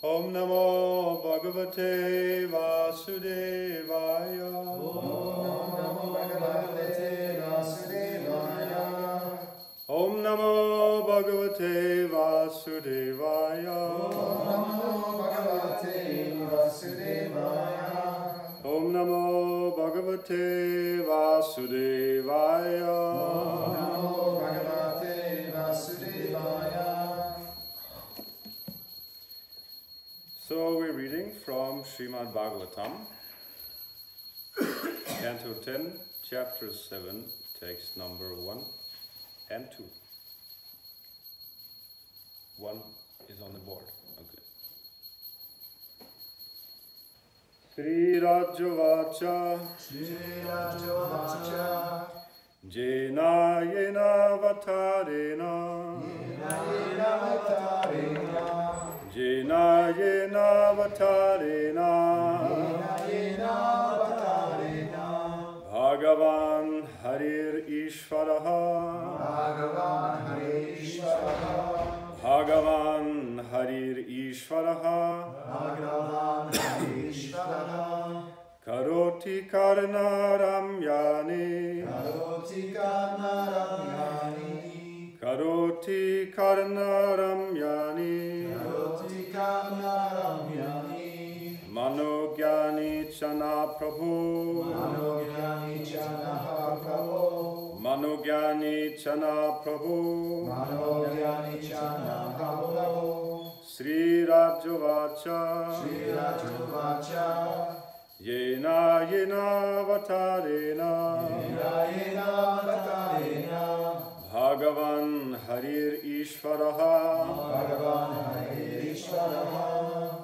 Om Namo Bhagavate Vasudevaya. Om Namo Bhagavate Vasudevaya. Om Namo Bhagavate Vasudevaya. Om Namo Bhagavate Vasudevaya. Om Namo Bhagavate Vasudevaya. Om Namo Bhagavate Vasudevaya. So we're reading from Srimad Bhagavatam, Canto 10, Chapter 7, text number 1 and 2. 1 is on the board. Okay. Sri Rajavacha Jena Yena Vatarena Jena Yena Vatarena Bhagavan Harir Ishvaraha Bhagavan Harir Ishvaraha Karoti Karnaram Yani Karoti Karnaram Yani Manogyani Chana Prabhu Manogyani Chana Prabhu Sri Rajavacha Yena Yena Vatarena Bhagavan Harir Ishvaraha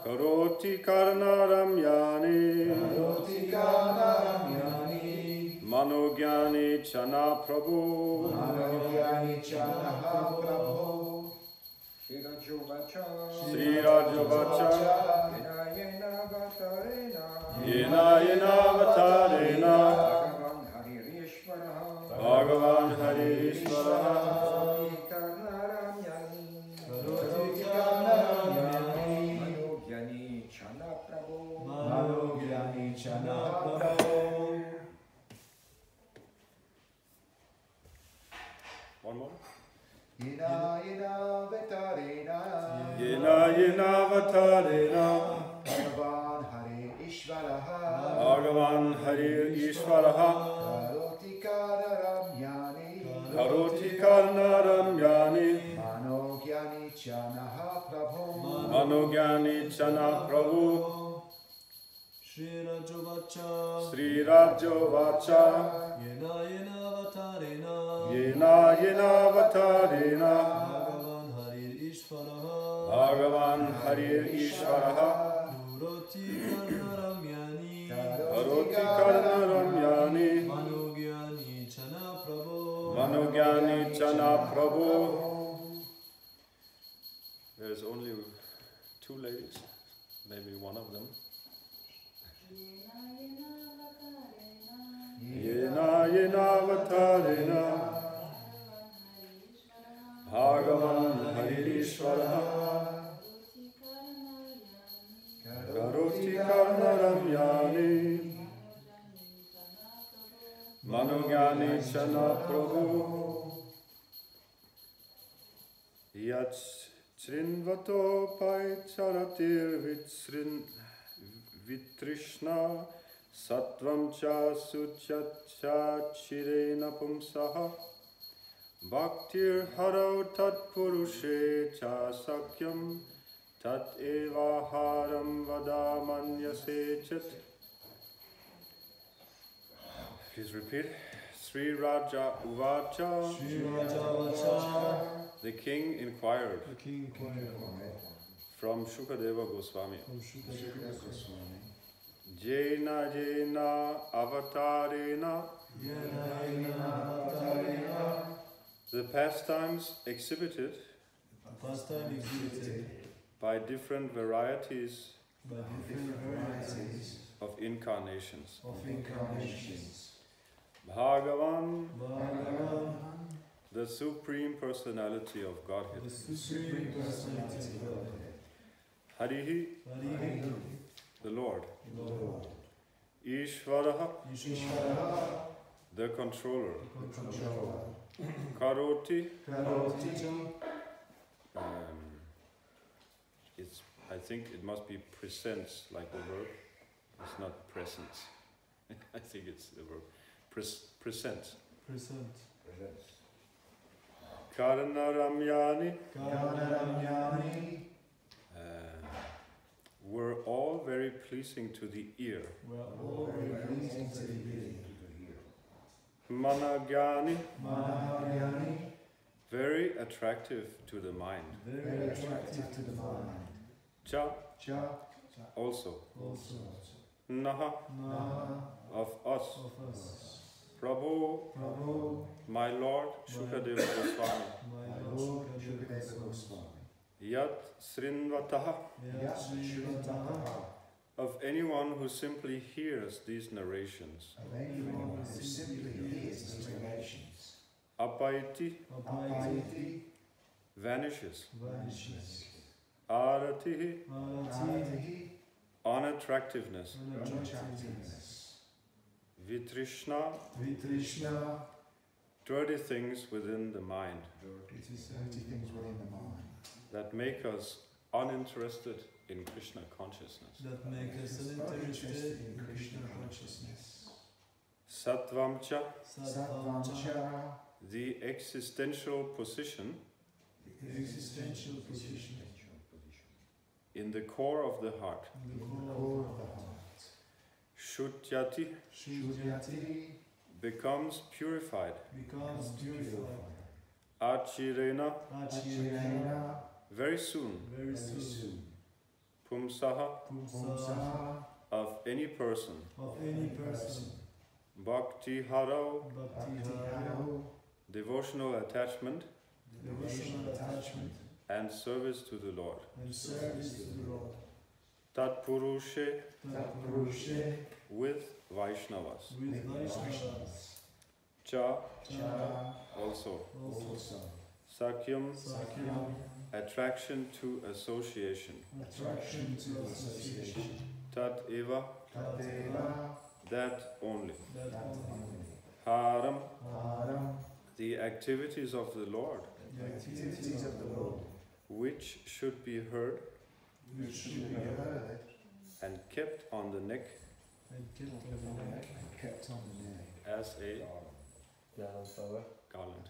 Karoti Karnaram Yani Manogyani Chana Prabhu Sri Rajavacha Yena Yena Vatarena Bhagavan Harir Ishvaraha One more. Yena Yena Vatarena Yena Yena Vatarena Bhagavan Hare Ishvaraha Bhagavan Harir Ishvaraha Karoti Karnaram Yani Karoti Karnaram Yani Manogyani Chanaha Prabhu Manogyani Chana Prabhu Sri Rajavacha Sri Rajavacha Yena Yena Vatarena Yena Yena Vatarena Bhagavan Harir Ishvaraha Bhagavan Harir Ishvaraha Karoti Karnaram Yani Karoti Karnaram Yani Manogyani Chana Prabhu Manogyani Chana Prabhu. There's only 2 ladies, maybe one of them. Yena Yena Vatarena Bhagavan Harir Ishvaraha Karoti Karnaram Yani Manogyani Chana Prabhu Yat Srinvato Paicharatir Vitrishna Sattvam cha suchat cha chirena pumsaha Bhaktir harau tat purushe cha sakyam Tat eva haram vadamanyase chat. Please repeat. Sri Raja Uvacha. Sri Rajavacha The king inquired The king inquired from Shukadeva Goswami. from Shukadeva Goswami Jena Jena Avatarena. Yena Yena Vatarena The pastimes exhibited The pastime exhibited by different varieties by different varieties of incarnations. of incarnations. Bhagavan, Bhagavan, the Supreme Personality of Godhead, the Supreme Personality of Godhead, Harihi, Harihi, the Lord. Lord. Ishvaraha, Ishvara, the controller. controller. Karoti, Karoti, I think it must be presents like the verb. It's not presents. I think it's the verb. Present. present. Karanaramyani Kanaramyani, were all very pleasing to the ear. were all very pleasing to the ear. Managyani, Manayani, very attractive to the mind. very attractive to the mind. Cha, Cha, also. also. Naha, Naha, of us. of us. Prabhu, Prabhu, my Lord, Shukadeva Goswami. my Lord, Shukadeva Goswami. Yat Srinvataha, Yashrivataha, of anyone who simply hears these narrations. of anyone who simply hears these narrations. Apaiti, Apaiti, vanishes. vanishes. Aratihi, Arati, unattractiveness. unattractiveness. Vitrishna, Vitrishna, dirty things within the mind it is dirty things within the mind that make us uninterested in Krishna consciousness. that make us uninterested in Krishna consciousness. Sattvamcha, Sattvancha, the existential position the existential position in the core of the heart. in the core of the heart. Shutyati, Shudyati becomes purified. becomes purified. Achirena, Achirena, very soon. very soon. Pumsaha, Pumsaha, of any person. of any person. Bhakti haro, Bhakti-haro, devotional attachment devotional attachment and service to the Lord. and service to the Lord. Tatpurushe, Tatpurushe, with Vaishnavas. with Vaishnavas. Cha, Cha, also. also. Sakyam, Sakyam, attraction to association. attraction to association. Tat eva, Tateva, that only. that only. Haram, Haram, the activities of the Lord, the activities of the Lord, which should be heard which should be heard and kept on the neck and kept on the neck. And kept on the neck. as a garland.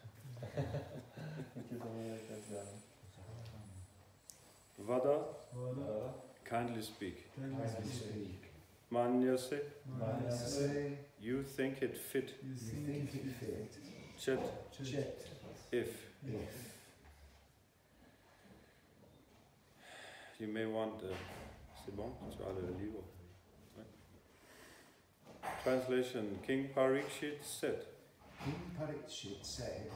Vada, Vada, kindly speak. kindly speak. Manyase, Manase, you think it fit. you think it fit. Chet, Chet, if. if. You may want, c'est bon, tu as le livre. Translation, King Parikshit said, King Parikshit said,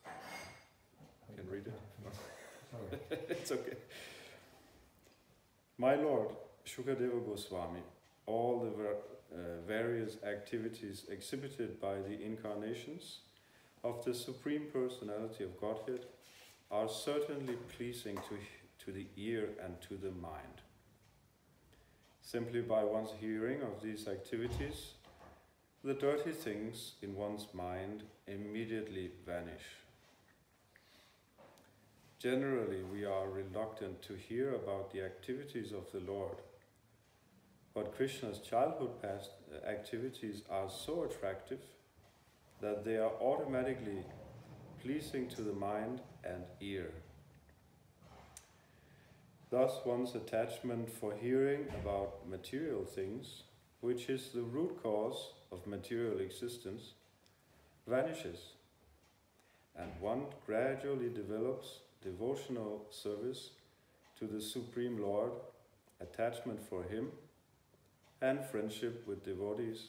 I can read it. sorry, It's okay. My Lord, Shukadeva Goswami, all the various activities exhibited by the incarnations of the Supreme Personality of Godhead are certainly pleasing to the ear and to the mind. Simply by one's hearing of these activities, the dirty things in one's mind immediately vanish. Generally, we are reluctant to hear about the activities of the Lord, but Krishna's childhood past activities are so attractive that they are automatically pleasing to the mind and ear. Thus, one's attachment for hearing about material things, which is the root cause of material existence, vanishes, and one gradually develops devotional service to the Supreme Lord, attachment for Him, and friendship with devotees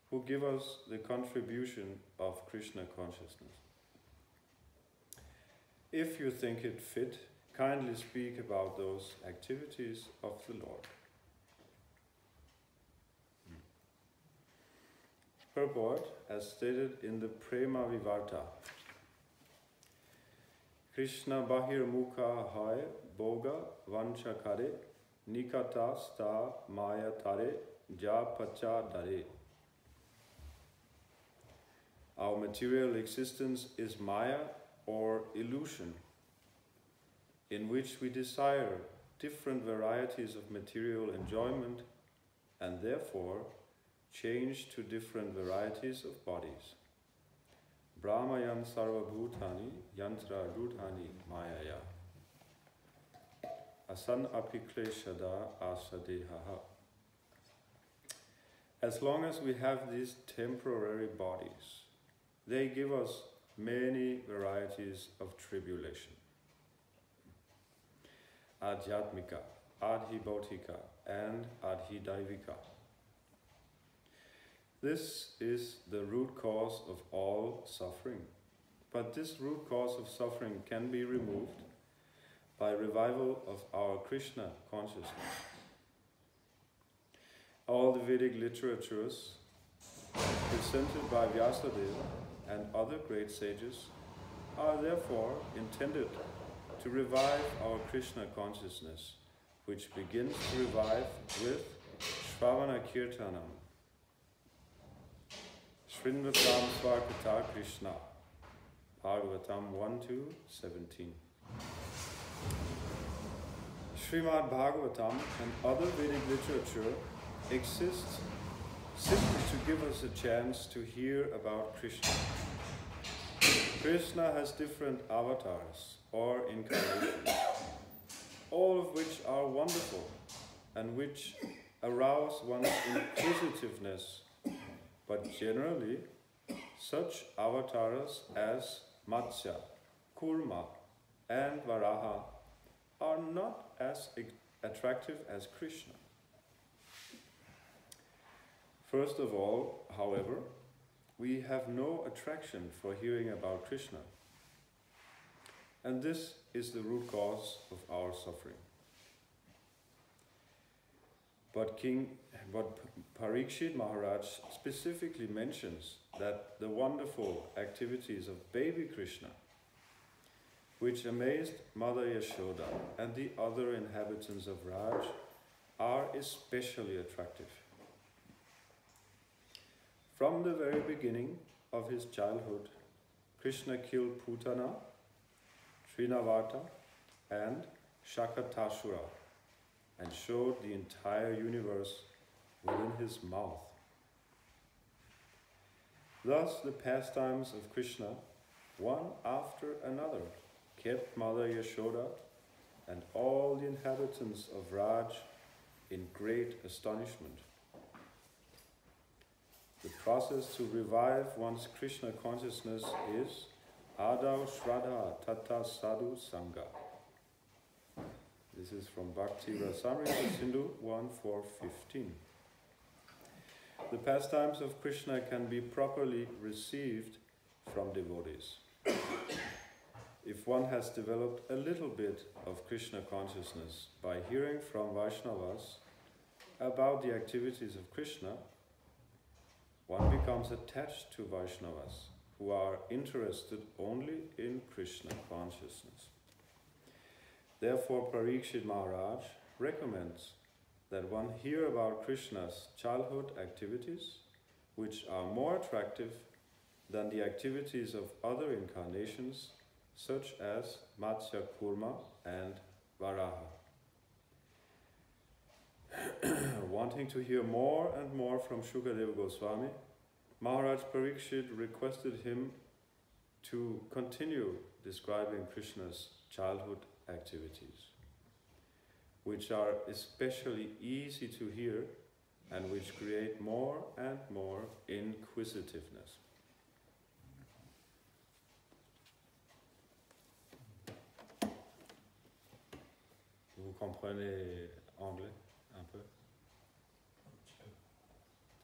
who give us the contribution of Krishna consciousness. If you think it fit, kindly speak about those activities of the Lord. Purport, as stated in the Prema Vivarta. Krishna bahir mukha hai boga vancha kare nikata sta maya tare ja pacha dare. Our material existence is maya or illusion, in which we desire different varieties of material enjoyment and therefore change to different varieties of bodies. Brahmayan sarva bhutani yantra rudhani mayaya asan apikleshada asadehaha. As long as we have these temporary bodies, they give us many varieties of tribulation. Adhyatmika, adhibautika, and adhidaivika. This is the root cause of all suffering. But this root cause of suffering can be removed by revival of our Krishna consciousness. All the Vedic literatures presented by Vyasadeva and other great sages are therefore intended to revive our Krishna consciousness, which begins to revive with Shravana Kirtanam. Srinvatam Svakata Krishna, Bhagavatam 1-17. Srimad Bhagavatam and other Vedic literature exist simply to give us a chance to hear about Krishna. Krishna has different avatars or incarnations, all of which are wonderful and which arouse one's inquisitiveness. But generally, such avatars as Matsya, Kurma, and Varaha are not as attractive as Krishna. First of all, however, we have no attraction for hearing about Krishna. And this is the root cause of our suffering. But Parikshit Maharaj specifically mentions that the wonderful activities of baby Krishna, which amazed Mother Yashoda and the other inhabitants of Raj, are especially attractive. From the very beginning of his childhood, Krishna killed Putana, Srinavata, and Shakatasura, and showed the entire universe within his mouth. Thus the pastimes of Krishna, one after another, kept Mother Yashoda and all the inhabitants of Raj in great astonishment. The process to revive one's Krishna consciousness is Adav Shraddha Tata Sadhu Sangha. This is from Bhakti Rasamrita Sindhu 1.4.15. The pastimes of Krishna can be properly received from devotees. If one has developed a little bit of Krishna consciousness by hearing from Vaishnavas about the activities of Krishna, one becomes attached to Vaishnavas who are interested only in Krishna consciousness. Therefore, Parikshit Maharaj recommends that one hear about Krishna's childhood activities, which are more attractive than the activities of other incarnations, such as Matsya, Kurma, and Varaha. Wanting to hear more and more from Shukadeva Goswami, Maharaj Parikshit requested him to continue describing Krishna's childhood activities, which are especially easy to hear and which create more and more inquisitiveness. Vous comprenez anglais un peu?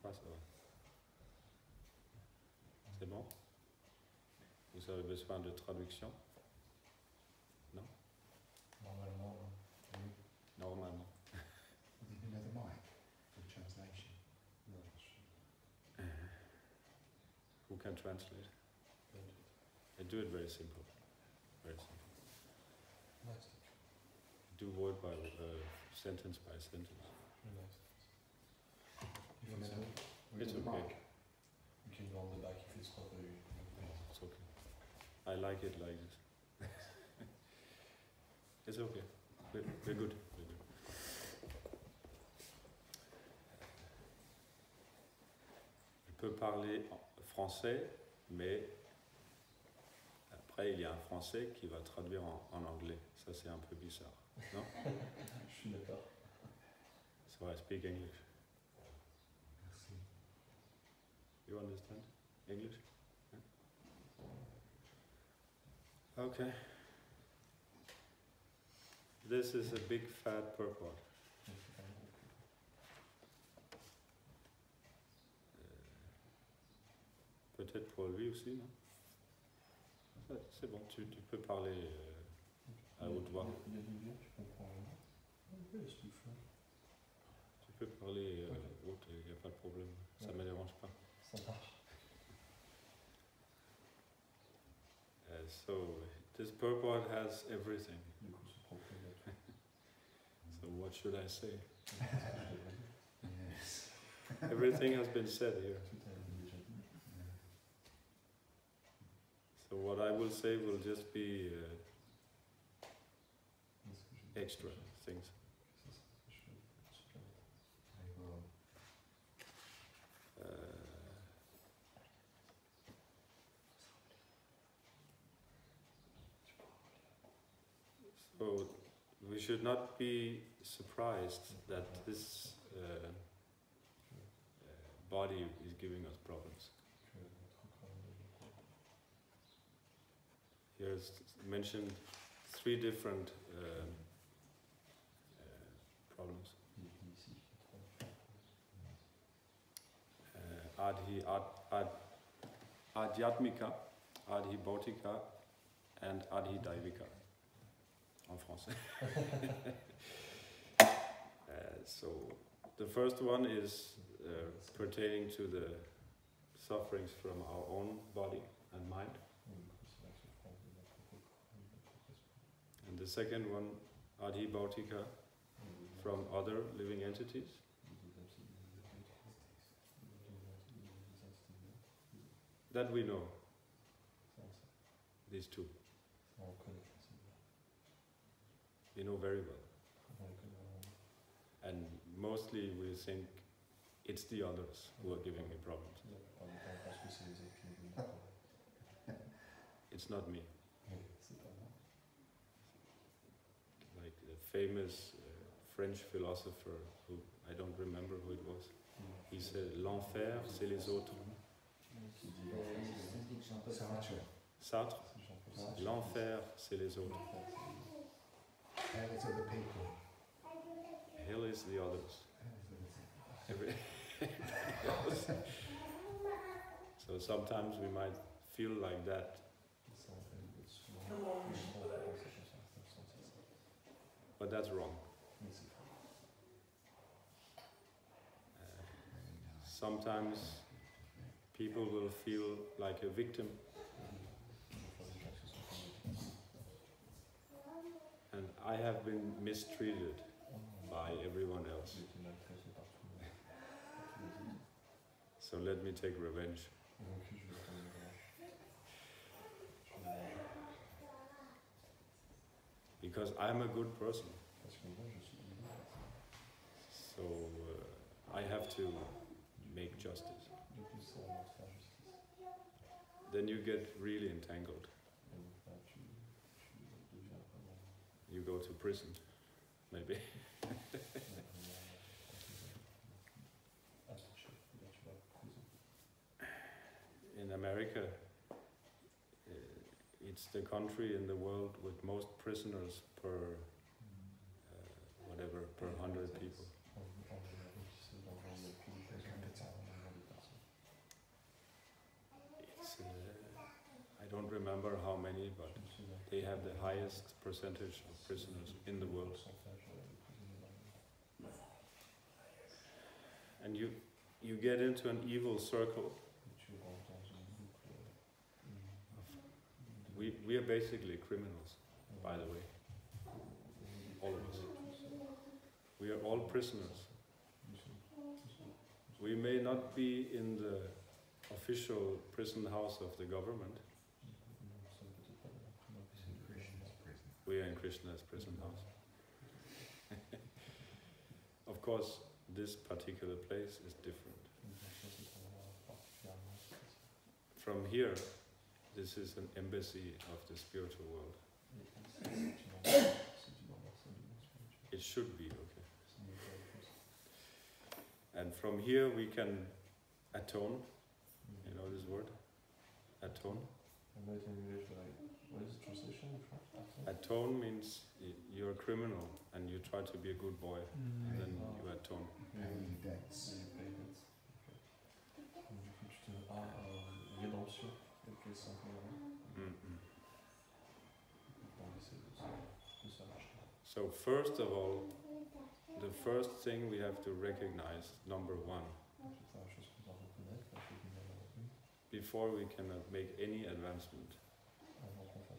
Ah, ça va. C'est bon? Vous avez besoin de traduction? Non? Normalement, oui. Normalement. Have you another mic for the translation? No, Who can translate? I do it very simple. Very simple. do word by sentence by sentence. It's okay. You can go on the back if it's not very... It's okay. I like it like this. It's okay. We're good. Je peux parler français, mais après il y a un français qui va traduire en anglais. Ça c'est un peu bizarre, non? Je suis d'accord. So I speak English. Merci. You understand English? Yeah? Okay. This is a big fat purport. Peut-être pour lui aussi, non? C'est bon, tu peux parler à haute voix. Il y a des vieux, tu comprends. Tu peux parler haute, il n'y a pas de problème. Ça ne me dérange pas. Ça marche. So, this purport has everything. Du coup, c'est propre. So, what should I say? Yes. Everything has been said here. Tout a déjà dit. So, what I will say will just be extra things. So we should not be surprised that this body is giving us problems. Here's mentioned 3 different problems. Adhyatmika, Adhibautika, and Adhidaivika. En français. So the first one is pertaining to the sufferings from our own body and mind. And the second one, Adhibautika, from other living entities. That we know, these 2. We know very well. And mostly we think it's the others who are giving me problems. It's not me. Like the famous French philosopher, who I don't remember who it was, he said, l'enfer c'est les autres. Sartre, l'enfer c'est les autres. Hell is other people. Hell is the others. So sometimes we might feel like that, but that's wrong. Sometimes people will feel like a victim, and I have been mistreated by everyone else. So let me take revenge. Because I'm a good person. So I have to make justice. Then you get really entangled. You go to prison, maybe. In America, it's the country in the world with most prisoners per whatever, per 100 people. It's, I don't remember how many, but they have the highest percentage of prisoners in the world. And you get into an evil circle. We are basically criminals, by the way, all of us. We are all prisoners. We may not be in the official prison house of the government. We are in Krishna's prison house. Of course, this particular place is different. From here, this is an embassy of the spiritual world. It should be, okay. And from here we can atone. You know this word? Atone. What is the translation? Atone means you're a criminal and you try to be a good boy, and then you atone. Paying debts. Rédemption, quelque chose So first of all, the first thing we have to recognize, number one, before we cannot make any advancement,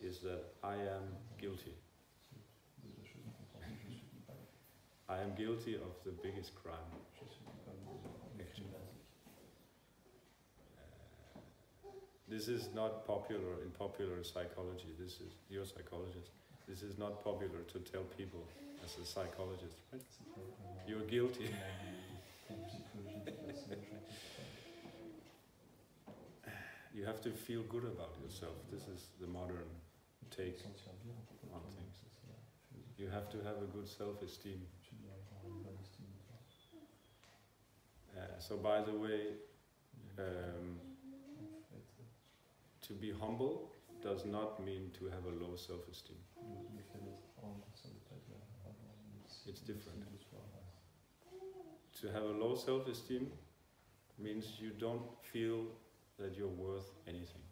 is that I am guilty. I am guilty of the biggest crime. This is not popular in popular psychology. This is, you're a psychologist. This is not popular to tell people as a psychologist, right? You're guilty. You have to feel good about yourself. This is the modern take on things. You have to have a good self-esteem. So by the way, to be humble does not mean to have a low self-esteem. It's different. To have a low self-esteem means you don't feel that you're worth anything.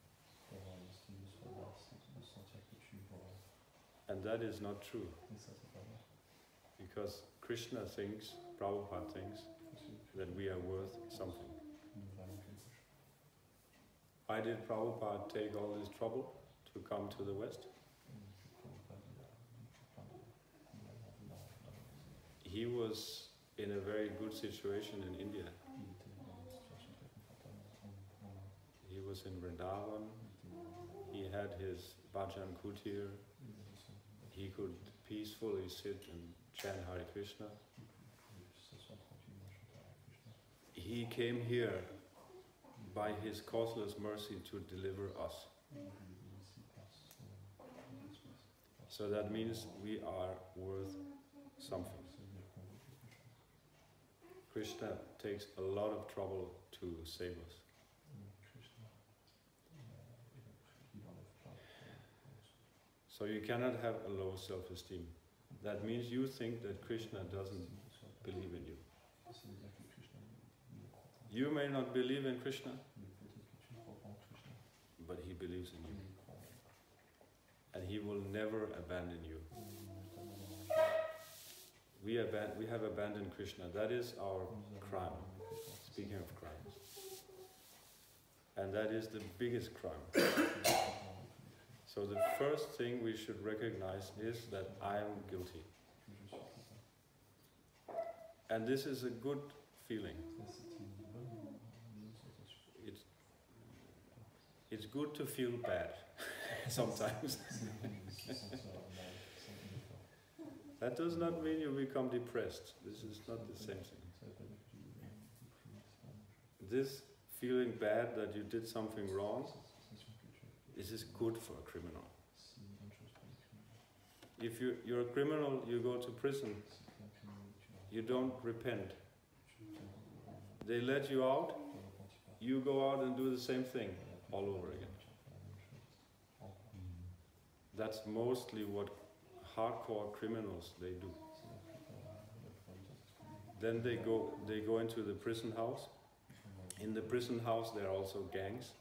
And that is not true. Because Krishna thinks, Prabhupada thinks, that we are worth something. Why did Prabhupada take all this trouble to come to the West? He was in a very good situation in India. He was in Vrindavan. He had his bhajan kutir. He could peacefully sit and chant Hare Krishna. He came here by his causeless mercy to deliver us. So that means we are worth something. Krishna takes a lot of trouble to save us. So you cannot have a low self-esteem. That means you think that Krishna doesn't believe in you. You may not believe in Krishna, but he believes in you. And he will never abandon you. We have abandoned Krishna. That is our crime. Speaking of crimes. And that is the biggest crime. So the first thing we should recognize is that I am guilty. And this is a good feeling. It's good to feel bad sometimes. That does not mean you become depressed. This is not the same thing. This feeling bad that you did something wrong, this is good for a criminal. If you're a criminal, you go to prison, you don't repent. They let you out, you go out and do the same thing all over again. That's mostly what hardcore criminals they do. Then they go into the prison house. In the prison house there are also gangs.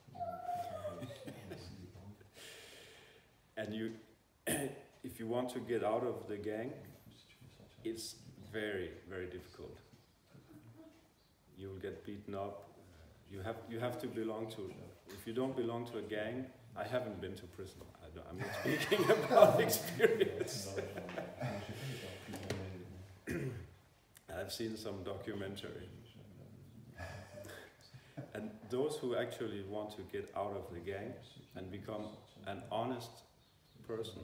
And if you want to get out of the gang, it's very, very difficult. You will get beaten up. You have to belong to. If you don't belong to a gang, I haven't been to prison. I'm not speaking about experience. I've seen some documentary. And those who actually want to get out of the gang and become an honest person,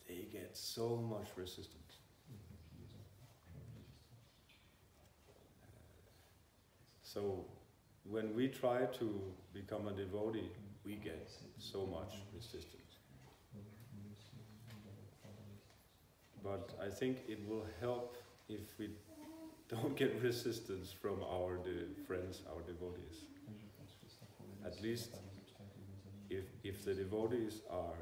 they get so much resistance. So when we try to become a devotee, we get so much resistance. But I think it will help if we don't get resistance from our friends, our devotees. At least if the devotees are,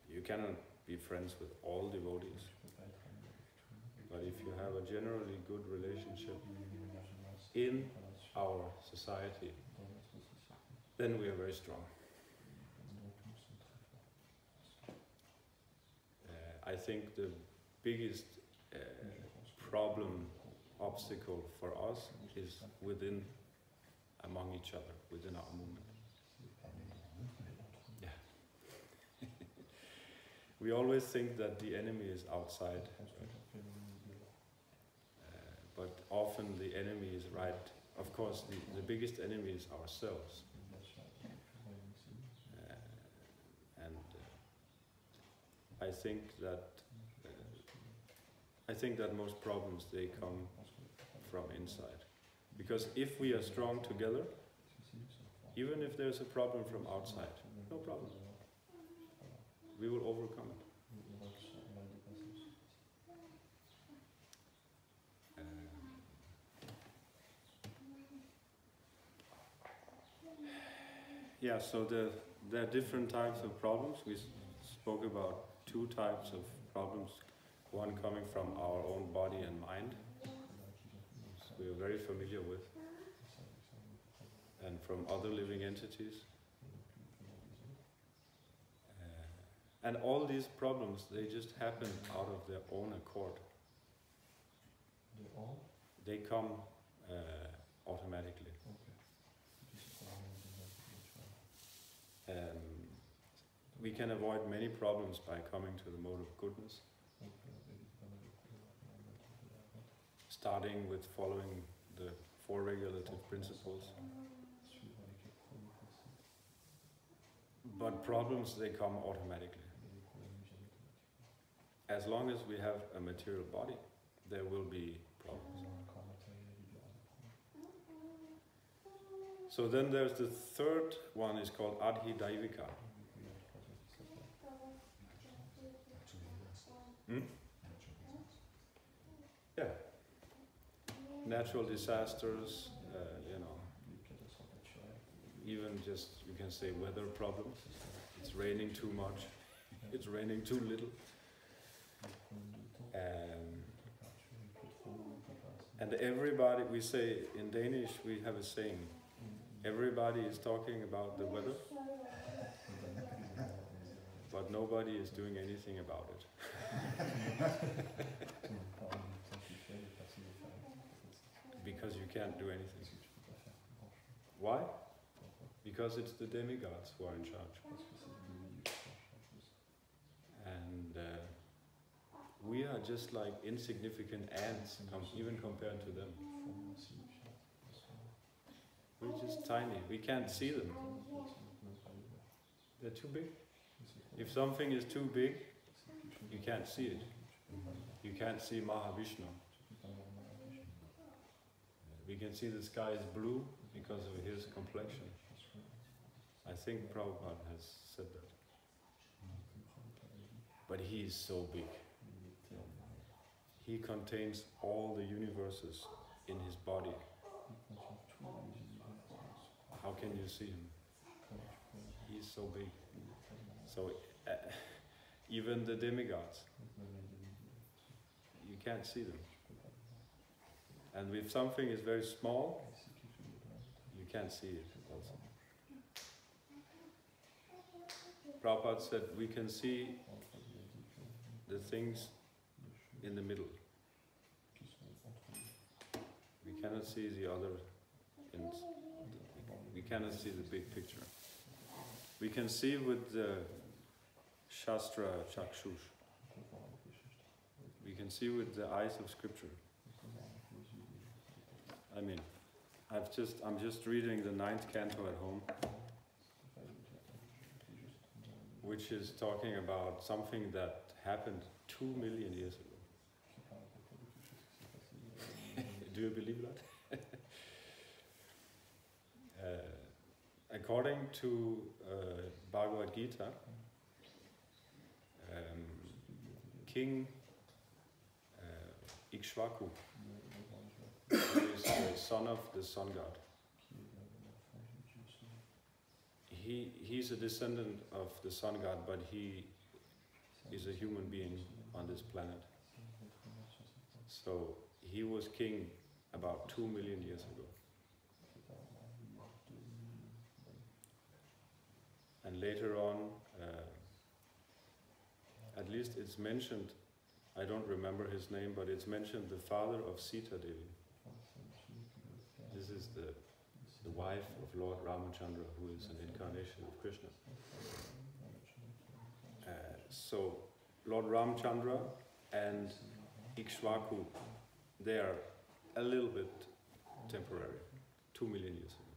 you cannot be friends with all devotees, but if you have a generally good relationship in our society, then we are very strong. I think the biggest problem, obstacle for us is within, among each other, within our movement. Yeah. We always think that the enemy is outside, but often the enemy is right. Of course, the biggest enemy is ourselves. I think that most problems, they come from inside. Because if we are strong together, even if there's a problem from outside, no problem. We will overcome it. Yeah, so there are different types of problems. We spoke about 2 types of problems. One coming from our own body and mind, we are very familiar with, and from other living entities. And all these problems, they just happen out of their own accord. They come automatically. We can avoid many problems by coming to the mode of goodness, starting with following the 4 regulative principles. But problems, they come automatically. As long as we have a material body, there will be problems. So then there's the 3rd one, is called Adhidaivika. Yeah. Natural disasters, even just, you can say, weather problems. It's raining too much, it's raining too little. And everybody, we say, in Danish we have a saying, everybody is talking about the weather, but nobody is doing anything about it. Because you can't do anything. Why? Because it's the demigods who are in charge. And we are just like insignificant ants, even compared to them. We're just tiny. We can't see them. They're too big. If something is too big, you can't see it. You can't see Mahavishnu. We can see the sky is blue because of his complexion. I think Prabhupada has said that. But he is so big. He contains all the universes in his body. How can you see him? He's so big. So even the demigods, you can't see them. And if something is very small, you can't see it also. Prabhupada said we can see the things in the middle. We cannot see the other ends. We cannot see the big picture. We can see with the Shastra Chakshush. We can can see with the eyes of scripture. I mean, I'm just reading the 9th canto at home, which is talking about something that happened 2 million years ago. Do you believe that? According to Bhagavad Gita, King Ikshvaku, who is the son of the sun god, he's a descendant of the sun god, but he is a human being on this planet. So he was king about 2 million years ago. And later on, at least it's mentioned, I don't remember his name, but it's mentioned the father of Sita Devi. This is the wife of Lord Ramachandra, who is an incarnation of Krishna. So Lord Ramachandra and Ikshvaku, they are a little bit temporary, 2 million years ago.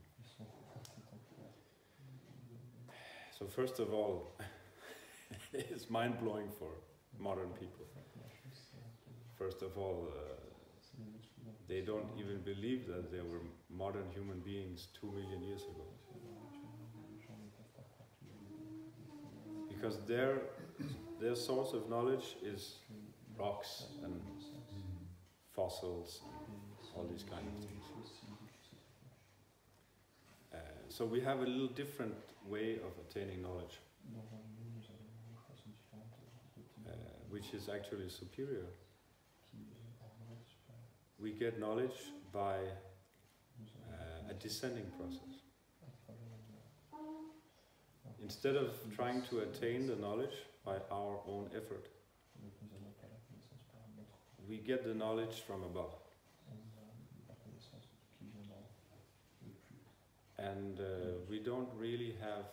So first of all, it's mind-blowing for modern people. First of all, they don't even believe that there were modern human beings 2 million years ago. Because their source of knowledge is rocks and fossils and all these kind of things. So we have a little different way of attaining knowledge, which is actually superior. We get knowledge by a descending process. Instead of trying to attain the knowledge by our own effort, we get the knowledge from above. And we don't really have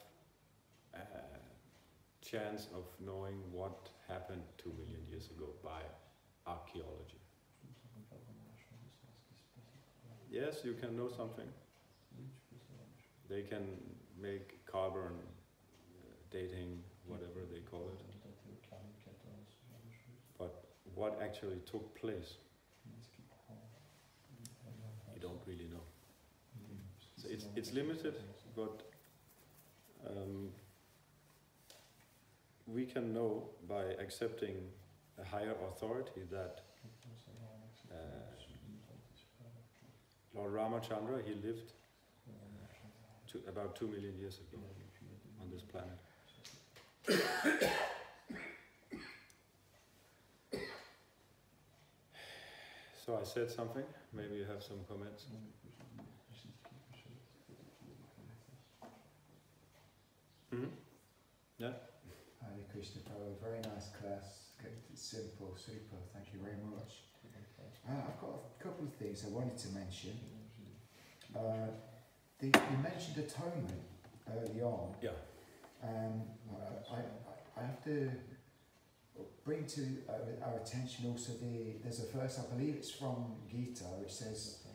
a chance of knowing what happened 2 million years ago by archaeology. Yes, you can know something. They can make carbon dating, whatever they call it. But what actually took place, you don't really know. So it's limited, but we can know by accepting a higher authority that Lord Ramachandra, he lived about 2 million years ago on this planet. So I said something, maybe you have some comments. Mm-hmm. Yeah? Hare Krishna, Prabhu, very nice class, it's simple, super, thank you very much. I've got a couple of things I wanted to mention. You mentioned atonement early on. Yeah. I have to bring to our attention also there's a verse, I believe it's from Gita, which says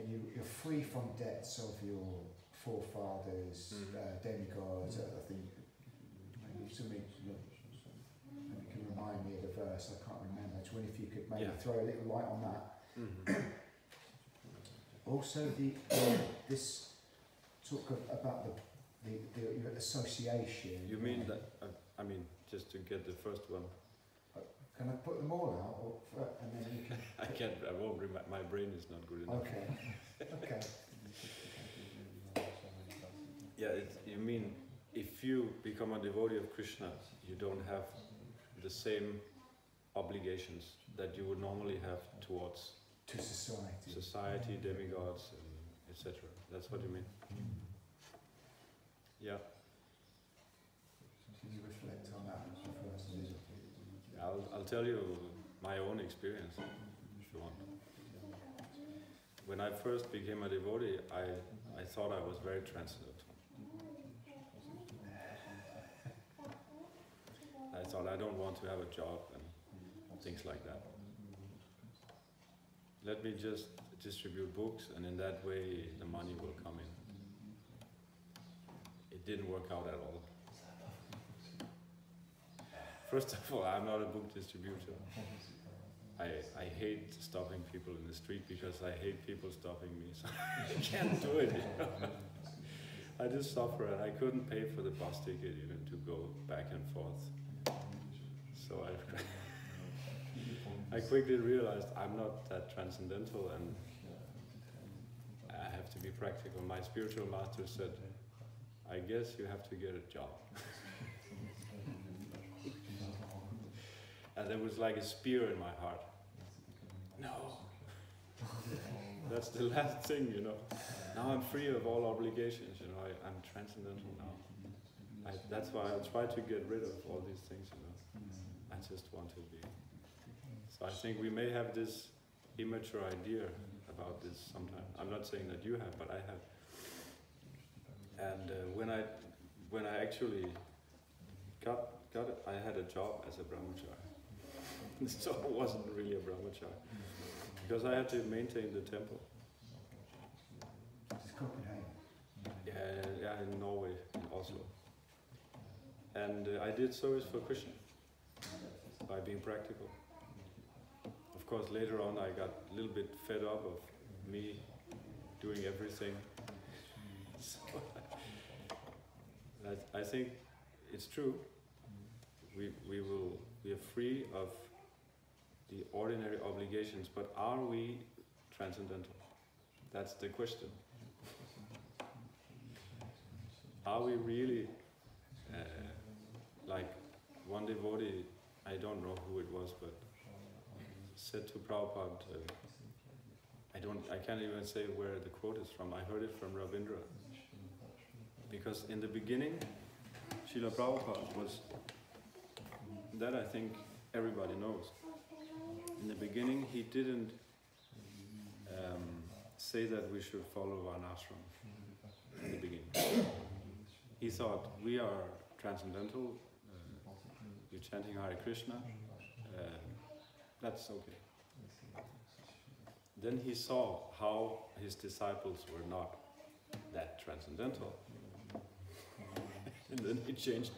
you're free from debts of your forefathers, demigods. I think maybe somebody can remind me of the verse. I can't remember. I just wonder if you could maybe throw a little light on that. Mm-hmm. Also, this talk about the association. You mean that? I mean, just to get the first one. Can I put them all out, and then you can? I can't. I won't. My brain is not good enough. Okay. Okay. Yeah. You mean if you become a devotee of Krishna, you don't have the same obligations that you would normally have towards society, demigods, and etc. That's what you mean? Yeah. Can you reflect on that first? I'll tell you my own experience, if you want. When I first became a devotee, I thought I was very transcendental. I thought I don't want to have a job and things like that. let me just distribute books, and in that way the money will come in. It didn't work out at all. First of all, I'm not a book distributor. I hate stopping people in the street because I hate people stopping me, so I can't do it. You know? I just suffer, and I couldn't pay for the bus ticket even to go back and forth. So I quickly realized I'm not that transcendental, and I have to be practical. My spiritual master said, I guess you have to get a job. And there was like a spear in my heart. No. That's the last thing, you know. Now I'm free of all obligations, you know. I'm transcendental now. That's why I try to get rid of all these things, you know. I just want to be. So I think we may have this immature idea about this sometimes. I'm not saying that you have, but I have. And when I actually got it, I had a job as a brahmachari. So it wasn't really a brahmachari. Because I had to maintain the temple. It's Copenhagen. Yeah, in Norway, in Oslo. And I did service for Krishna by being practical. Of course, later on I got a little bit fed up of me doing everything. So I think it's true. We are free of the ordinary obligations, but are we transcendental? That's the question. Are we really like one devotee, I don't know who it was, but said to Prabhupada, I can't even say where the quote is from. I heard it from Ravindra. Because in the beginning, Srila Prabhupada was, that I think everybody knows. In the beginning, he didn't say that we should follow varnashram in the beginning. He thought, we are transcendental, you're chanting Hare Krishna, that's okay. Then he saw how his disciples were not that transcendental. And then he changed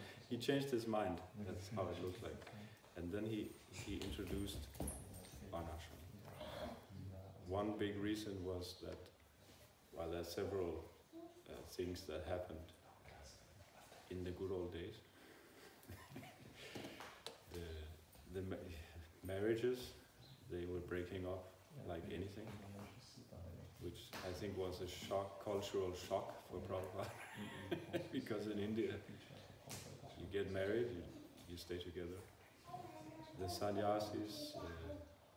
his mind, that's how it looked like. And then he introduced varnashram. One big reason was that, well, there are several things that happened in the good old days. the marriages, they were breaking up like anything, which I think was a cultural shock for Prabhupada. Because in India, you get married, you stay together. The sannyasis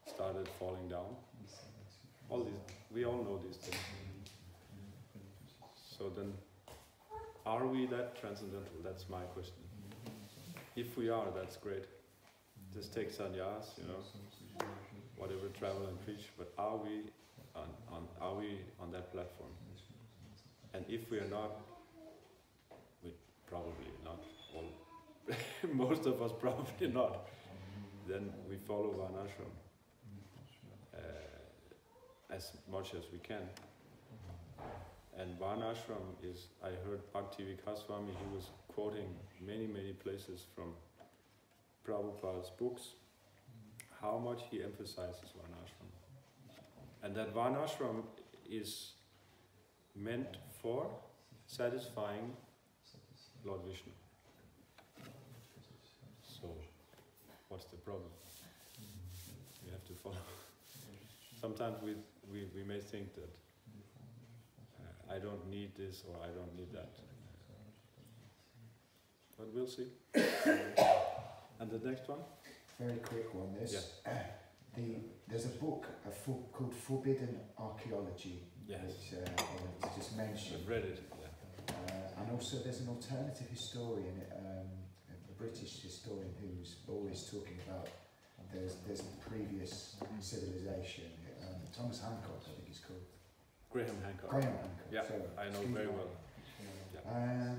started falling down. We all know these things. So then, are we that transcendental? That's my question. If we are, that's great. Just take sannyas, you know, whatever, travel and preach. But are we on that platform? And if we are not, we probably not all. Most of us probably not. Then we follow varnashram as much as we can. And varnashram is, I heard Bhakti Vikaswami, he was quoting many places from Prabhupada's books, how much he emphasizes varnashram. And that varnashram is meant for satisfying Lord Vishnu. So, what's the problem? We have to follow. Sometimes we may think that I don't need this or I don't need that. But we'll see. And the next one? Very quick one. There's a book called Forbidden Archaeology, Yes. which I wanted to just mention. I've read it. Yeah. And also there's an alternative historian, a British historian who's always talking about there's a previous civilization. Thomas Hancock, I think he's called. Graham Hancock. Graham Hancock. Yeah, So, I know excuse very me. well. Yeah.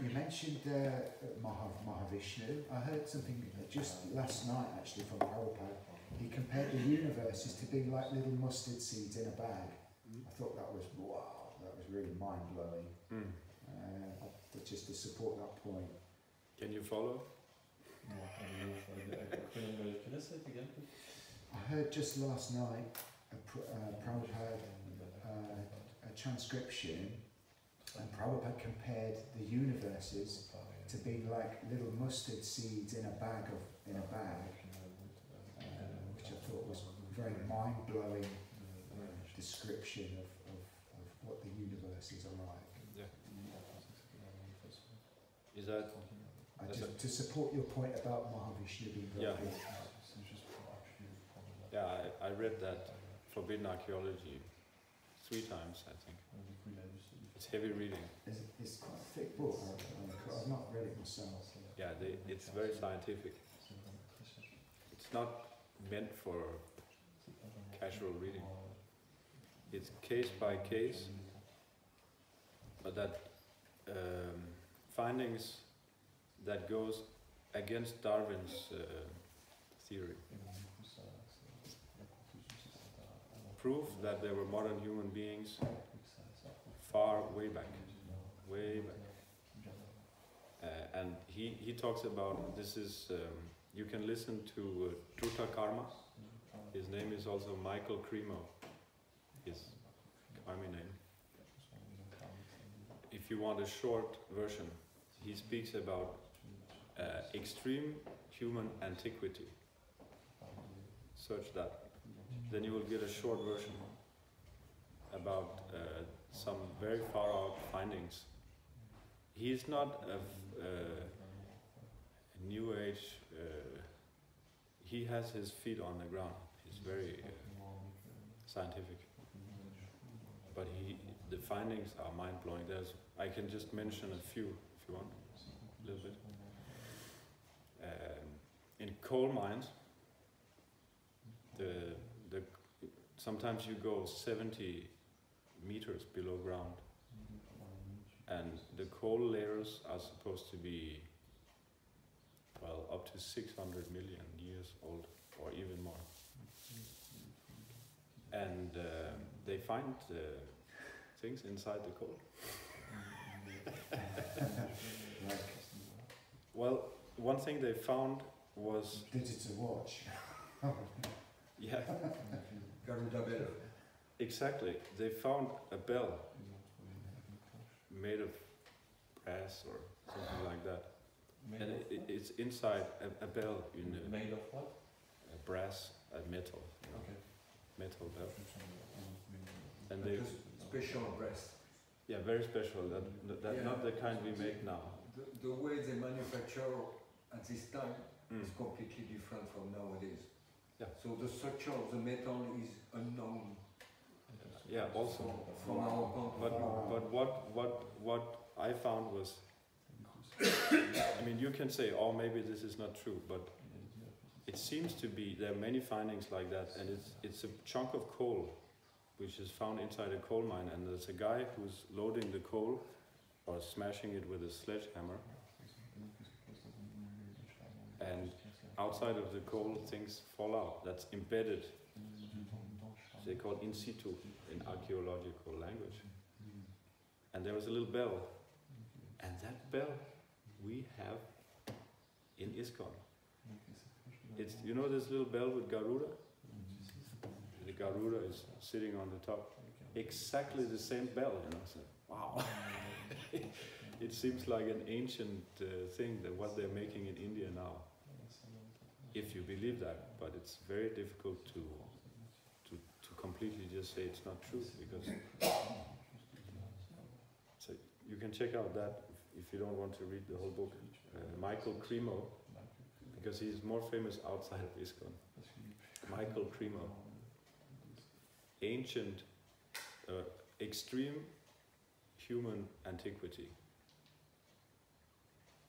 You mentioned Mahavishnu. I heard something just last night actually from Prabhupada. he compared the universes to being like little mustard seeds in a bag. I thought that was, wow, that was really mind-blowing. Just to support that point. Can you follow? No, I couldn't. Can I say it again, please? I heard just last night, Prabhupada had a transcription, and Prabhupada compared the universes to be like little mustard seeds in a bag, which I thought was a very mind-blowing description of what the universes are like. Yeah. Is that? To support your point about Mahavishnu being very big. Yeah, I read that Forbidden Archaeology 3 times, I think. It's heavy reading. It's quite a thick book. I've not read it myself. Yeah, it's very scientific. It's not meant for casual reading. It's case by case, but that findings that goes against Darwin's theory. Proof that there were modern human beings far way back. And he talks about, this is, you can listen to Truta Karma. His name is also Michael Cremo, his army name. If you want a short version, he speaks about extreme human antiquity. Search that. Then you will get a short version about some very far out findings. He is not a new age, he has his feet on the ground. He's very scientific. But the findings are mind-blowing. I can just mention a few if you want, a little bit. In coal mines, sometimes you go 70 meters below ground, and the coal layers are supposed to be, well, up to 600 million years old, or even more. And they find things inside the coal. Well, one thing they found was digital watch. Yeah. Garuda bell. Exactly. They found a bell made of brass or something like that. And it's inside a bell. Made of what? A brass, a metal. Okay. Metal bell. And they special brass. Yeah, very special. That not the kind we make now. The way they manufacture at this time is completely different from nowadays. Yeah. So the structure of the metal is unknown. Yeah, also. From our point. But what I found was, I mean, you can say, oh, maybe this is not true, but it seems to be, there are many findings like that, and it's a chunk of coal which is found inside a coal mine, and there's a guy who's loading the coal or smashing it with a sledgehammer, and outside of the coal things fall out. That's embedded. They call it in situ in archaeological language. And there was a little bell, and that bell we have in ISKCON. It's, you know this little bell with Garuda? The Garuda is sitting on the top. Exactly the same bell, you know. So, wow. It seems like an ancient thing, that what they're making in India now. If you believe that, but it's very difficult to completely just say it's not true, because so you can check out that if you don't want to read the whole book. Michael Cremo, because he's more famous outside of ISKCON. Michael Cremo. Ancient, extreme human antiquity.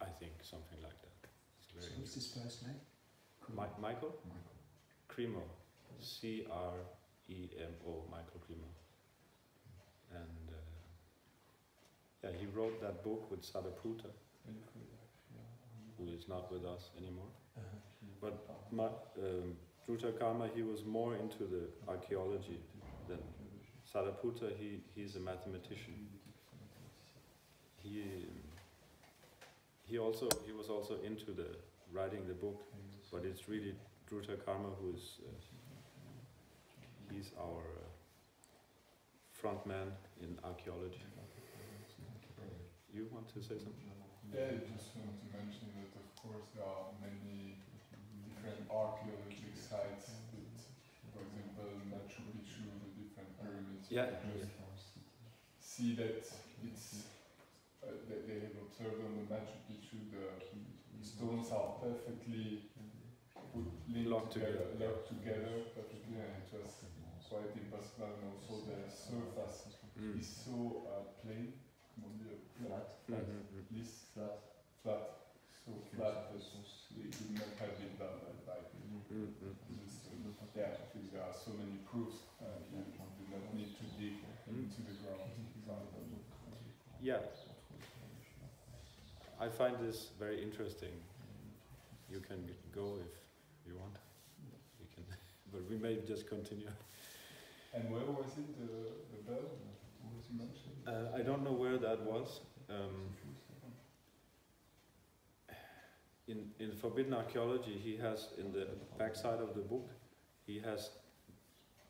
I think something like that. So what's his first name? Michael? Cremo. C-R-E-M-O. Michael Cremo. And yeah, he wrote that book with Sadaputta, who is not with us anymore. But Drutakarma, he was more into the archaeology than Sariputta. He's a mathematician. He was also into the writing the book, but it's really Drutakarma who is he's our front man in archaeology. You want to say something? Yeah, I just want to mention that of course there are many different archaeological sites that, for example, Machu Picchu, the different pyramids, Yeah. you just see that it's that they have observed on the Machu Picchu the stones are perfectly Locked together. locked together perfectly, and it was quite impossible. And also the surface is so plain, flat, so flat that it could not have been done by yeah, I think there are so many proofs you do not need to dig into the ground. Yeah, I find this very interesting. You can go if you want. You can, but we may just continue. And where was it, the bell? What was mentioned? I don't know where that was. In Forbidden Archaeology, he has, in the backside of the book, he has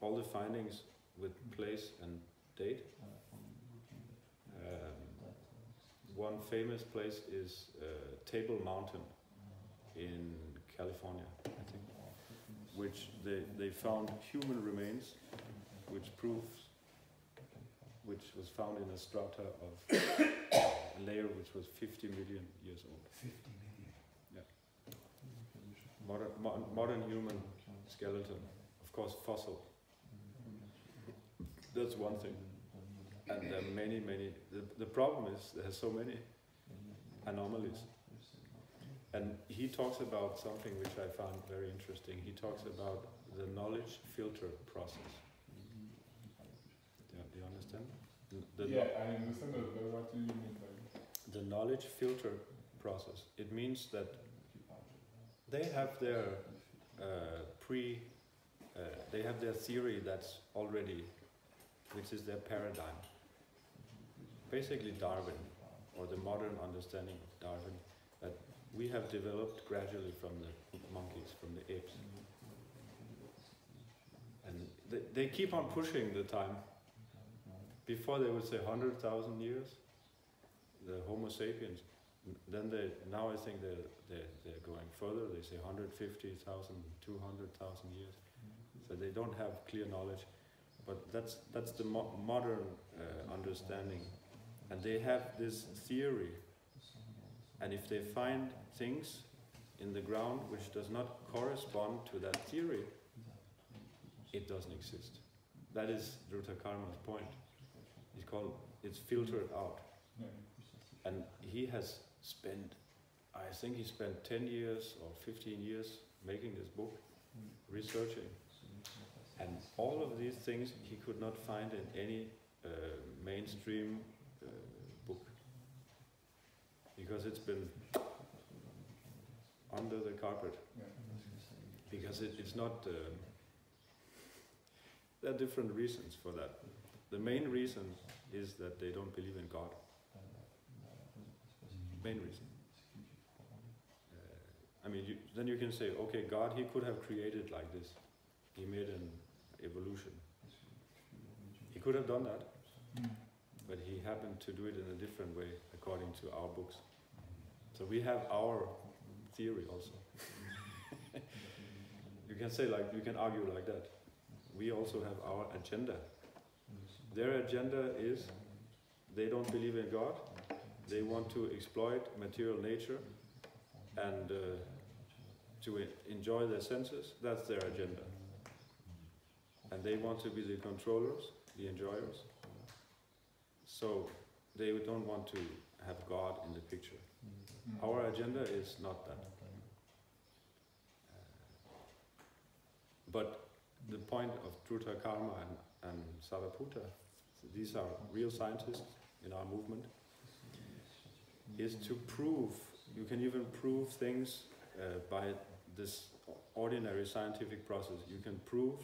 all the findings with place and date. One famous place is Table Mountain in California, I think, which they found human remains, which was found in a strata of a layer which was 50 million years old. 50 million. Yeah. Modern human skeleton, of course fossil. That's one thing. And there are many. The problem is there's so many anomalies. And he talks about something which I found very interesting. He talks about the knowledge filter process. Do you understand? I understand, but what do you mean by that? The knowledge filter process. It means that they have their they have their theory that's already, which is their paradigm. Basically Darwin, or the modern understanding of Darwin, that we have developed gradually from the monkeys, from the apes. And they keep on pushing the time. Before they would say 100,000 years, the Homo sapiens. Then now I think they're going further. They say 150,000, 200,000 years. So they don't have clear knowledge, but that's the modern understanding. And they have this theory. And if they find things in the ground which does not correspond to that theory, it doesn't exist. That is Drutakarma's point. It's filtered out. And he has spent, I think he spent 10 years or 15 years making this book, researching. And all of these things he could not find in any mainstream book. Because it's been under the carpet. Because it's not, there are different reasons for that. The main reason is that they don't believe in God. Main reason. I mean, then you can say, okay, God, he could have created like this. He made an evolution. He could have done that, but he happened to do it in a different way, according to our books. So we have our theory also. You can say you can argue like that. We also have our agenda. Their agenda is they don't believe in God. They want to exploit material nature and to enjoy their senses. That's their agenda. And they want to be the controllers, the enjoyers. So they don't want to have God in the picture. Our agenda is not that. But the point of Drutakarma and Sariputta, these are real scientists in our movement, is to prove, you can even prove things by this ordinary scientific process. You can prove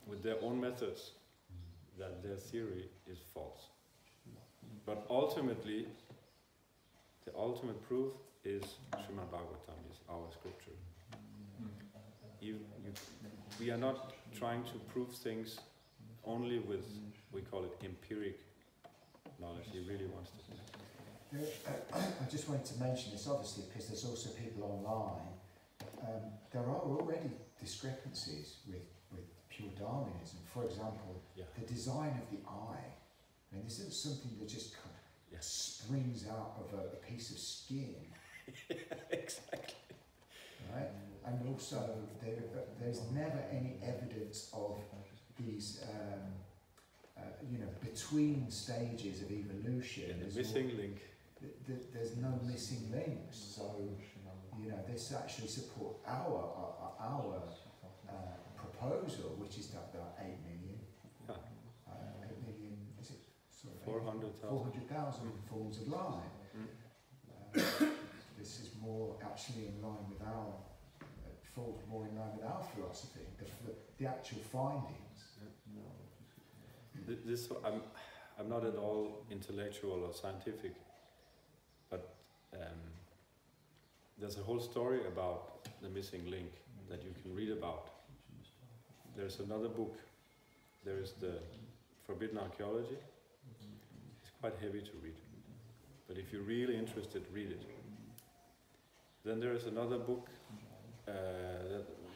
with their own methods that their theory is false. But ultimately, the ultimate proof is Srimad Bhagavatam, is our scripture. We are not trying to prove things only with, we call it empiric knowledge. He really wants to. I just wanted to mention this, obviously, because there's also people online. There are already discrepancies with pure Darwinism. For example, the design of the eye. I mean, this isn't something that just springs out of a piece of skin. Exactly. Right? And also, there's never any evidence of these, between stages of evolution. The missing link. There's no missing links. So, this actually support our proposal, which is that there are 8 million. 8 million, is it? 400,000 forms of life. This is more actually in line with falls more in line with our philosophy, the actual findings. I'm not at all intellectual or scientific, but there's a whole story about the missing link that you can read about. There's another book. There is the Forbidden Archaeology. It's quite heavy to read, but if you're really interested, read it. Then there is another book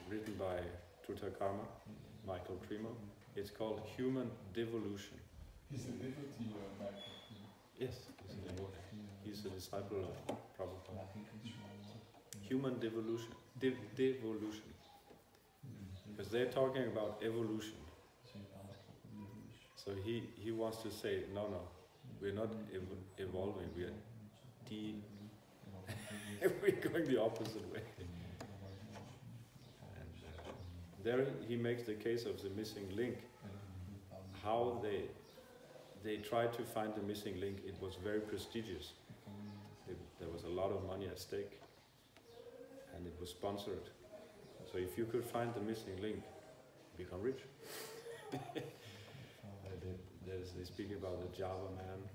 written by Trutakarma, Michael Tremo. It's called Human Devolution. He's a devotee, Michael. Yes, he's a devotee. He's a disciple of Prabhupada. Human devolution. Devolution. Because they're talking about evolution. So he wants to say, no, we're not evolving, we are we're going the opposite way. And there he makes the case of the missing link. How they tried to find the missing link. It was very prestigious. There was a lot of money at stake, and it was sponsored. So if you could find the missing link, become rich. They speak about the Java man,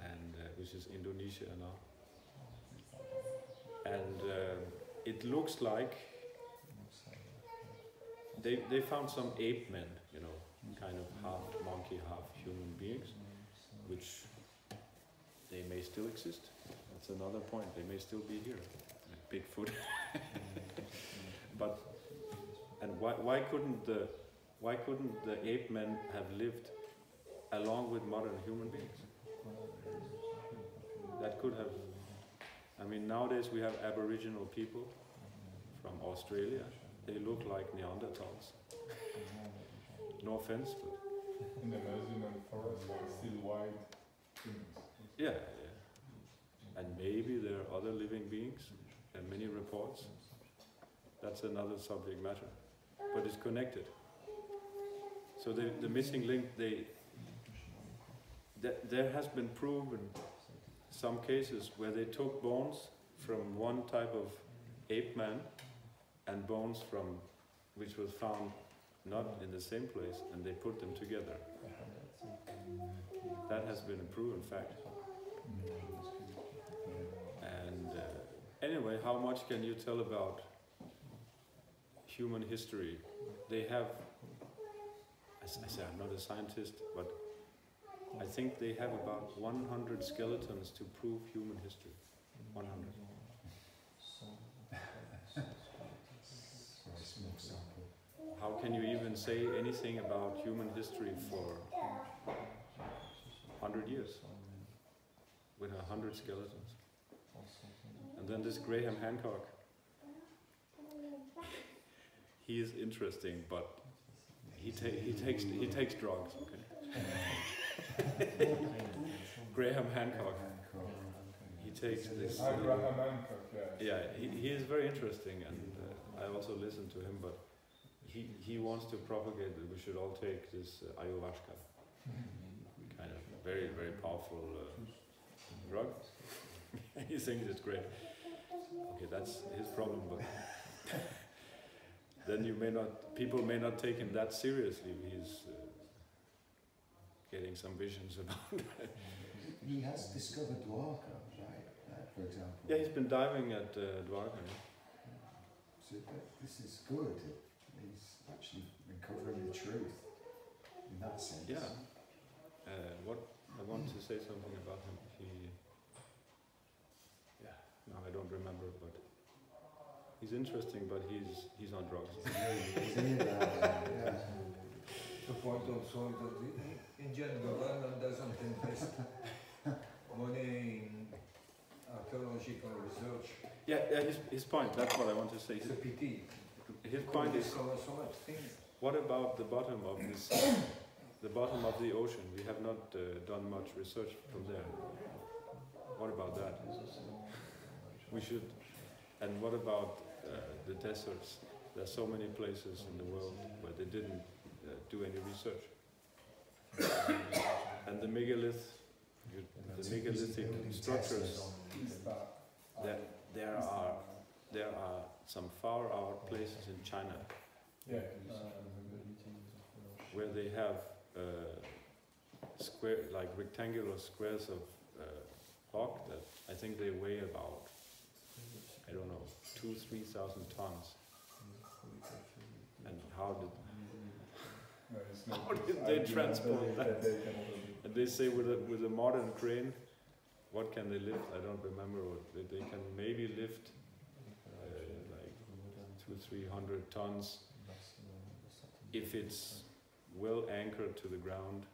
and which is Indonesia now. And it looks like they found some ape men, kind of half monkey, half human beings, which they may still exist. That's another point. They may still be here, like Bigfoot. Why couldn't the ape men have lived along with modern human beings? That could have. I mean, nowadays we have Aboriginal people from Australia. They look like Neanderthals. No offense, but in the Amazon forest, there are still wild humans. Yeah. And maybe there are other living beings, and many reports. That's another subject matter, but it's connected. So the missing link, there has been proven some cases where they took bones from one type of ape man and bones which was found not in the same place, and they put them together. That has been a proven fact. And anyway, how much can you tell about human history? They have, as I say, I'm not a scientist, but I think they have about 100 skeletons to prove human history. 100. How can you even say anything about human history for 100 years with 100 skeletons? And then this Graham Hancock, he is interesting, but he takes drugs. Okay. Graham Hancock. He takes this. Graham Hancock, yeah, he is very interesting, and I also listen to him, but he wants to propagate that we should all take this ayahuasca, kind of very, very powerful drug. He thinks it's great. Okay, that's his problem, but then people may not take him that seriously. He's getting some visions about that. He has discovered Dwarka, right? For example. Yeah, he's been diving at Dwarka. So this is good. He's actually uncovering the truth in that sense. Yeah. What I want to say something about him. No, I don't remember, but he's interesting, but he's on drugs. Yeah. The point also that the Indian government doesn't invest money in archaeological research. Yeah, his point, that's what I want to say. It's a pity. His point is, discover so much things. what about the bottom of this, the bottom of the ocean? We have not done much research from there. What about that? We should. And what about the deserts? There are so many places in the world where they didn't do any research. And the megalithic structures, there are some far out places in China where they have rectangular squares of rock that I think they weigh about, I don't know, 2,000–3,000 tons. And how did they transport that? And they say with a modern crane, what can they lift? I don't remember. They can maybe lift like 200–300 tons if it's well anchored to the ground.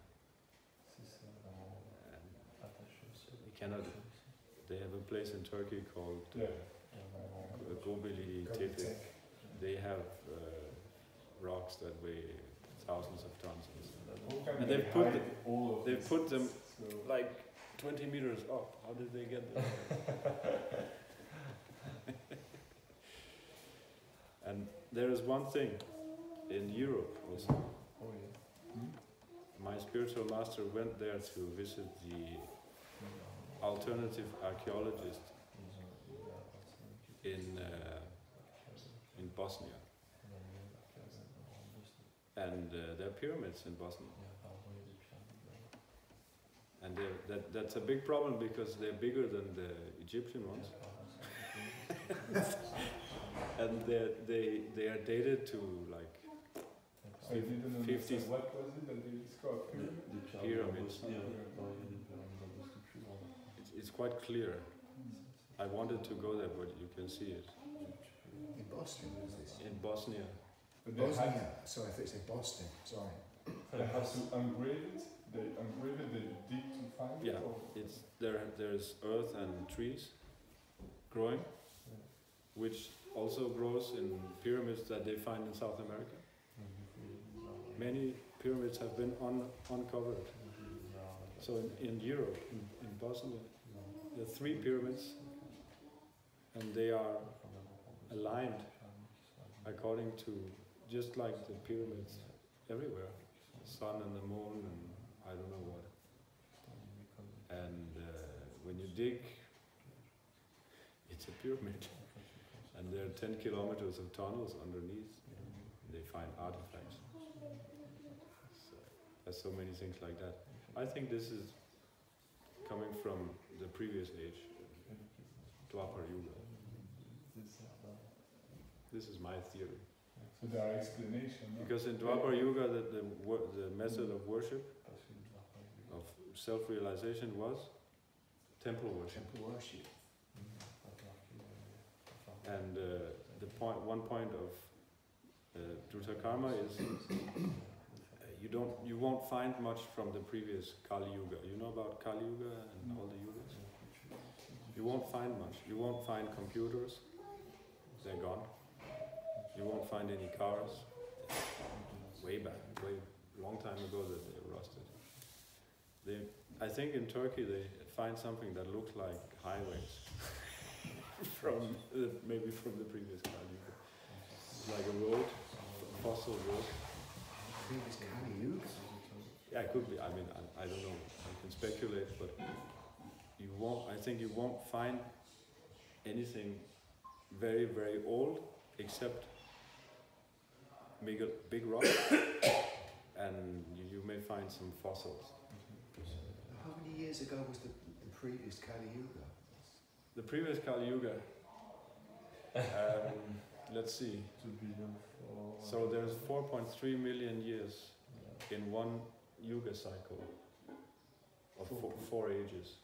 They have a place in Turkey called Gopal. They have rocks that weigh thousands of tons. And they've put them like 20 meters up. How did they get there? And there is one thing in Europe also. My spiritual master went there to visit the alternative archaeologist in Bosnia. And there are pyramids in Bosnia. And that's a big problem because they're bigger than the Egyptian ones. And they are dated to like 50s. What was it that they discovered? Pyramids. It's quite clear. I wanted to go there, but you can see it. In Boston, was this? In Bosnia. Bosnia. Sorry, I thought you said Boston. Sorry. They have to engrave it. They engrave it. They dig to find it. Yeah, it's there's earth and trees growing, which also grows in pyramids that they find in South America. Many pyramids have been uncovered. So in Europe, in Bosnia, there are 3 pyramids, and they are aligned according to, just like the pyramids everywhere, the sun and the moon and I don't know what. And when you dig, it's a pyramid. And there are 10 kilometers of tunnels underneath. They find artifacts. So, there's so many things like that. I think this is coming from the previous age, Dwapar Yuga. This is my theory. So there are explanations. Because in Dwapar Yuga, the method of worship, of self-realization was temple worship. Temple worship. And one point of Druta Karma is you won't find much from the previous Kali Yuga. You know about Kali Yuga and all the yugas? You won't find much. You won't find computers. They're gone. You won't find any cars. Way back, long time ago that they were rusted. I think in Turkey they find something that looks like highways. Maybe from the previous Kali Yuga. It's like a road, a fossil road. Previous Kali Yuga? Yeah, it could be. I mean, I don't know. I can speculate, but I think you won't find anything very, very old except big rock, and you may find some fossils. How many years ago was the previous Kali Yuga? The previous Kali Yuga, let's see. 2 billion for... So there's 4.3 million years in one Yuga cycle of four ages.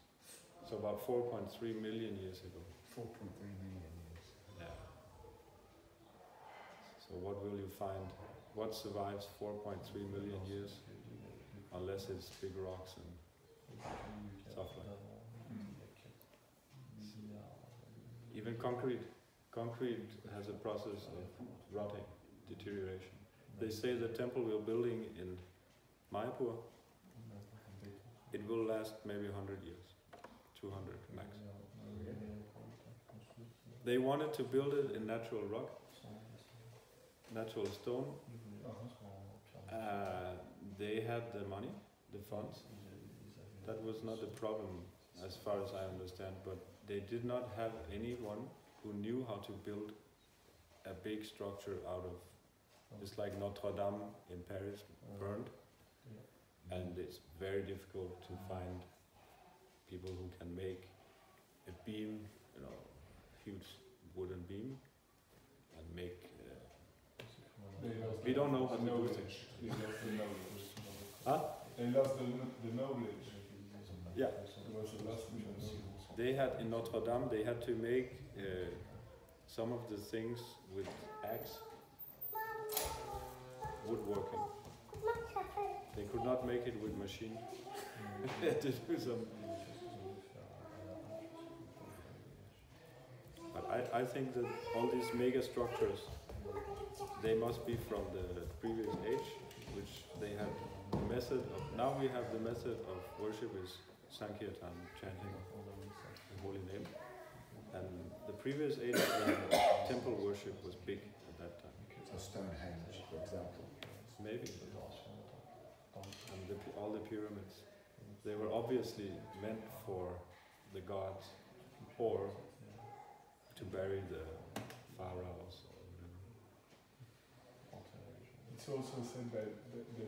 So about 4.3 million years ago. 4.3 million years. Yeah. So what will you find? What survives 4.3 million years? Unless it's big rocks and stuff like that. Even concrete has a process of rotting, deterioration. They say the temple we're building in Mayapur, it will last maybe 100 years, 200 max. They wanted to build it in natural rock, natural stone. They had the money, the funds. That was not the problem as far as I understand, but they did not have anyone who knew how to build a big structure out of, just like Notre Dame in Paris burned, and it's very difficult to find people who can make a beam, huge wooden beam, and make. We don't know how to do things. They lost the knowledge. Huh? They lost the knowledge. Yeah. There was a loss in the knowledge. They had in Notre Dame. They had to make some of the things with axe, woodworking. They could not make it with machine. They had to do some. But I think that all these mega structures, they must be from the previous age, which they had the method of. Now we have the method of worship is Sankirtan, chanting the holy name. And the previous age, the temple worship was big at that time. So Stonehenge, for example. Maybe. And all the pyramids, they were obviously meant for the gods or to bury the pharaohs or whatever. It's also said that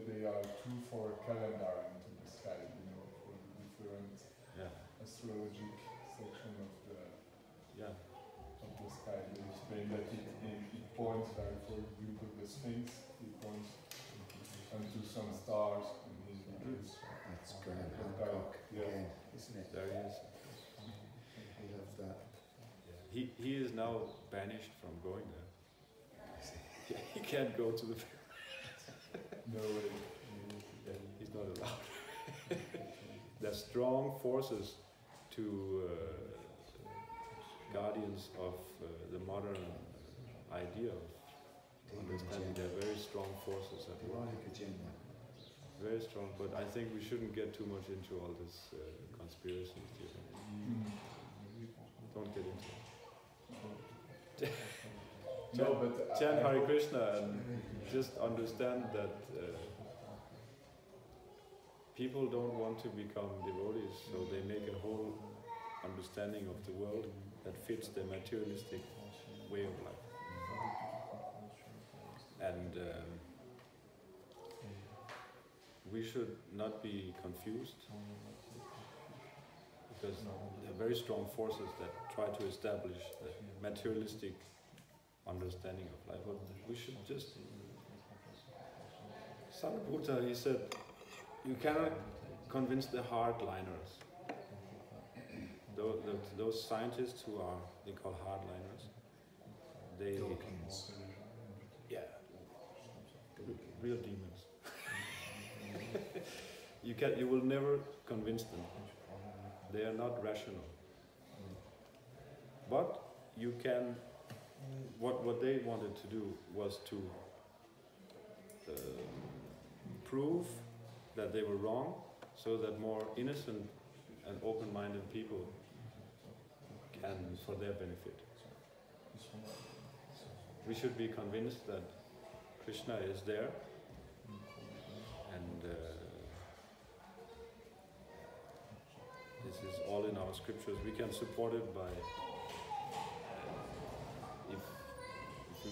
they are two for calendar into the sky, for the different astrologic section of the sky. They explain that it points, like for example the Sphinx, it points onto some stars in his case. That's Graham Hancock again, isn't it? There he is. He loves that. He is now banished from going there. He can't go to the No way. He's not allowed. There's strong forces to guardians of the modern idea of understanding. There are very strong forces at work. Demonic agenda. Very strong, but I think we shouldn't get too much into all this conspiracy theory. Don't get into it. No, but Chant Hare Krishna and just understand that people don't want to become devotees, so they make a whole understanding of the world that fits their materialistic way of life. And we should not be confused, because there are very strong forces that try to establish the materialistic understanding of life. But we should just... Sarvabhuta, he said, you cannot convince the hardliners. Those scientists who are, they call hardliners, they... real demons. You will never convince them. They are not rational. But you can... What they wanted to do was to prove that they were wrong, so that more innocent and open-minded people can, for their benefit. We should be convinced that Krishna is there, and this is all in our scriptures. We can support it by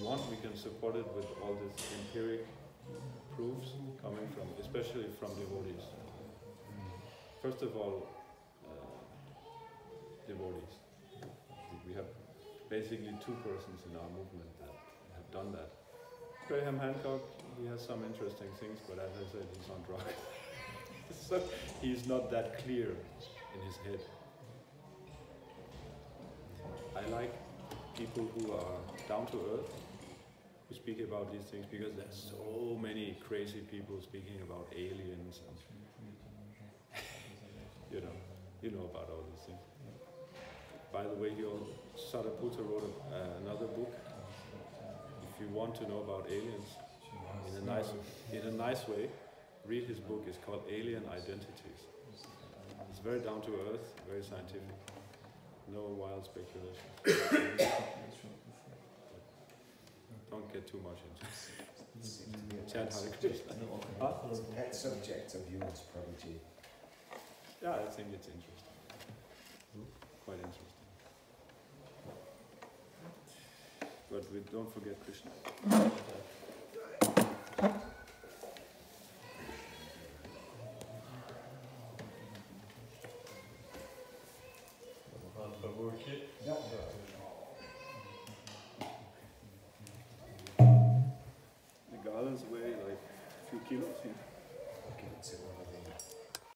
want, we can support it with all these empiric proofs coming from, especially from devotees. First of all, devotees. We have basically two persons in our movement that have done that. Graham Hancock, he has some interesting things, but as I said, he's on drugs. So he's not that clear in his head. I like people who are down to earth, who speak about these things, because there's so many crazy people speaking about aliens and you know about all these things. By the way, Sariputta wrote another book. If you want to know about aliens in a nice way, read his book. It's called Alien Identities. It's very down to earth, very scientific. No wild speculation. Don't get too much into it. Chant Hare Krishna. It's a pet subject of yours, Prabhuji. Yeah, I think it's interesting. Quite interesting. But we don't forget Krishna.